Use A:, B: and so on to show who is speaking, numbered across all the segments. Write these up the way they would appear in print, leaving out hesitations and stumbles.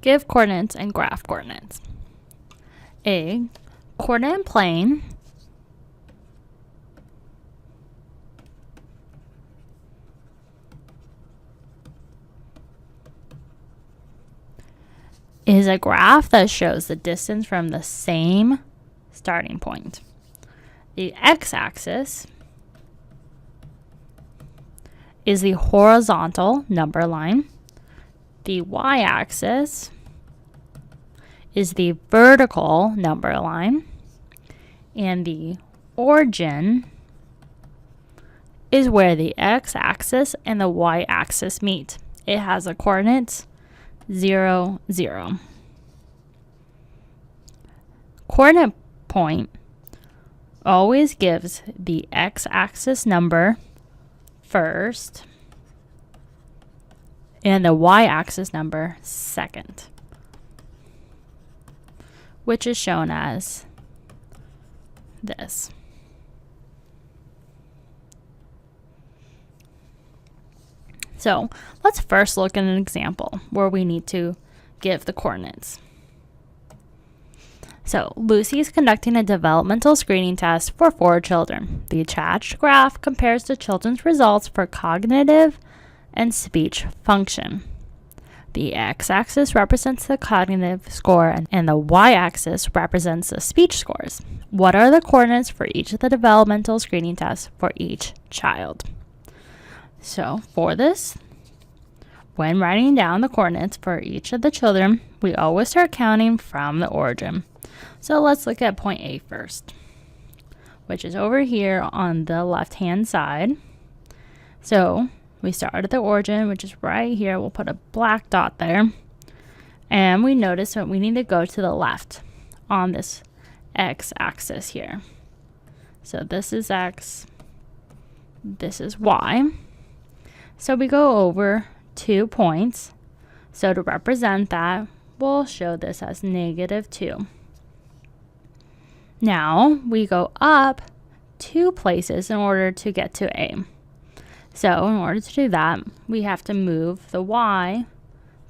A: Give coordinates and graph coordinates. A coordinate plane is a graph that shows the distance from the same starting point. The x-axis is the horizontal number line. The y-axis is the vertical number line. And the origin is where the x-axis and the y-axis meet. It has the coordinates 0, 0. Coordinate point always gives the x-axis number first and the y-axis number second, which is shown as this. So let's first look at an example where we need to give the coordinates. So Lucy is conducting a developmental screening test for 4 children. The attached graph compares the children's results for cognitive and speech function. The x-axis represents the cognitive score and the y-axis represents the speech scores. What are the coordinates for each of the developmental screening tests for each child? So for this, when writing down the coordinates for each of the children, we always start counting from the origin. So let's look at point A first, which is over here on the left-hand side. So we start at the origin, which is right here. We'll put a black dot there. And we notice that we need to go to the left on this x-axis here. So this is x, this is y. So we go over 2 points. So to represent that, we'll show this as -2. Now we go up 2 places in order to get to A. So in order to do that, we have to move the y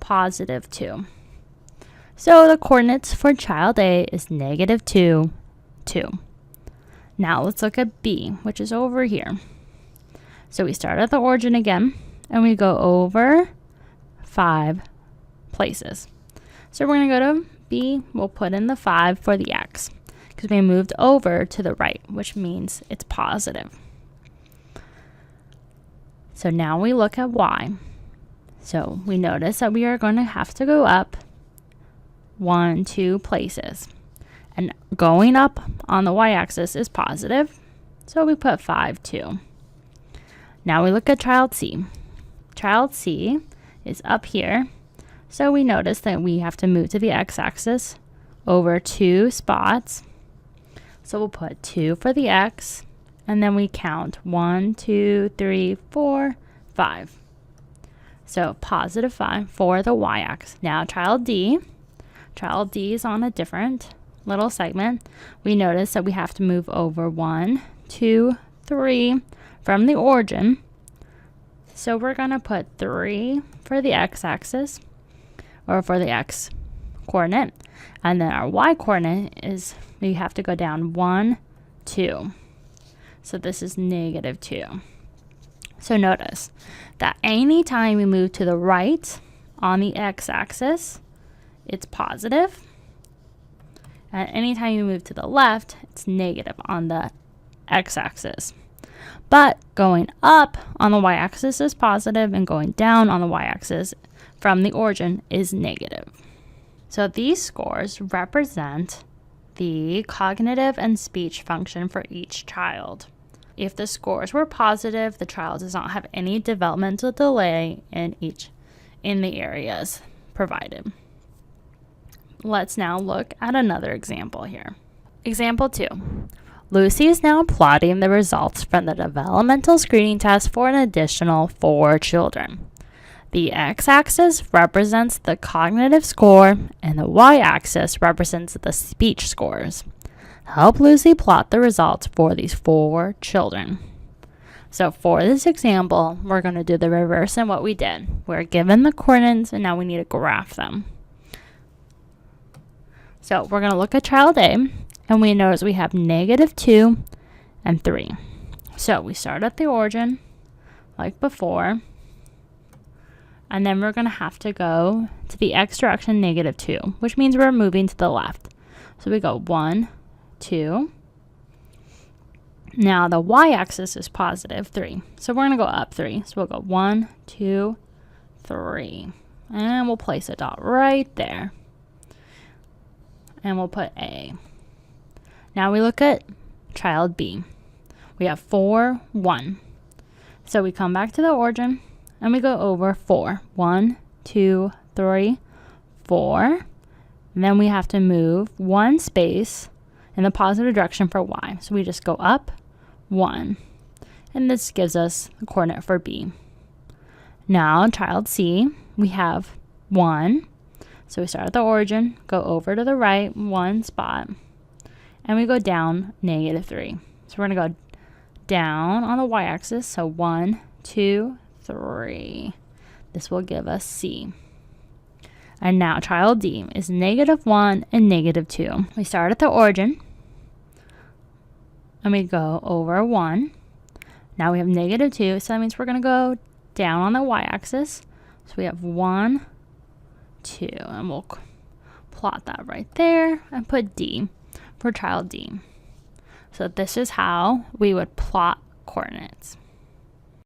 A: +2. So the coordinates for child A is -2, 2. Now let's look at B, which is over here. So we start at the origin again, and we go over 5 places. So we're going to go to B. We'll put in the 5 for the x, because we moved over to the right, which means it's positive. So now we look at y. So we notice that we are going to have to go up 1, 2 places. And going up on the y-axis is positive, so we put 5, 2. Now we look at child C. Child C is up here, so we notice that we have to move to the x-axis over 2 spots. So we'll put 2 for the x, and then we count 1, 2, 3, 4, 5. So +5 for the y-axis. Now child D is on a different little segment. We notice that we have to move over 1, 2, 3 from the origin. So we're going to put 3 for the x-axis, or for the x coordinate. And then our y coordinate is, we have to go down 1, 2. So this is -2. So notice that anytime we move to the right on the x-axis, it's positive. And anytime you move to the left, it's negative on the x-axis. But going up on the y-axis is positive, and going down on the y-axis from the origin is negative. So these scores represent the cognitive and speech function for each child. If the scores were positive, the child does not have any developmental delay in the areas provided. Let's now look at another example here. Example 2. Lucy is now plotting the results from the developmental screening test for an additional 4 children. The x-axis represents the cognitive score, and the y-axis represents the speech scores. Help Lucy plot the results for these 4 children. So for this example, we're going to do the reverse in what we did. We're given the coordinates, and now we need to graph them. So we're going to look at child A, and we notice we have -2 and 3. So we start at the origin, like before, and then we're going to have to go to the x direction, -2, which means we're moving to the left. So we go 1, 2. Now the y-axis is +3, so we're going to go up 3. So we'll go 1, 2, 3, and we'll place a dot right there. And we'll put A. Now we look at child B. We have 4, 1. So we come back to the origin and we go over 4. 1, 2, 3, 4. And then we have to move 1 space in the positive direction for y. So we just go up 1. And this gives us the coordinate for B. Now child C, we have 1. So we start at the origin, go over to the right 1 spot, and we go down -3. So we're going to go down on the y-axis, so 1, 2, 3. This will give us C. And now child D is -1 and -2. We start at the origin, and we go over 1. Now we have -2, so that means we're going to go down on the y-axis. So we have 1, 2, and we'll plot that right there and put D for child D. So this is how we would plot coordinates.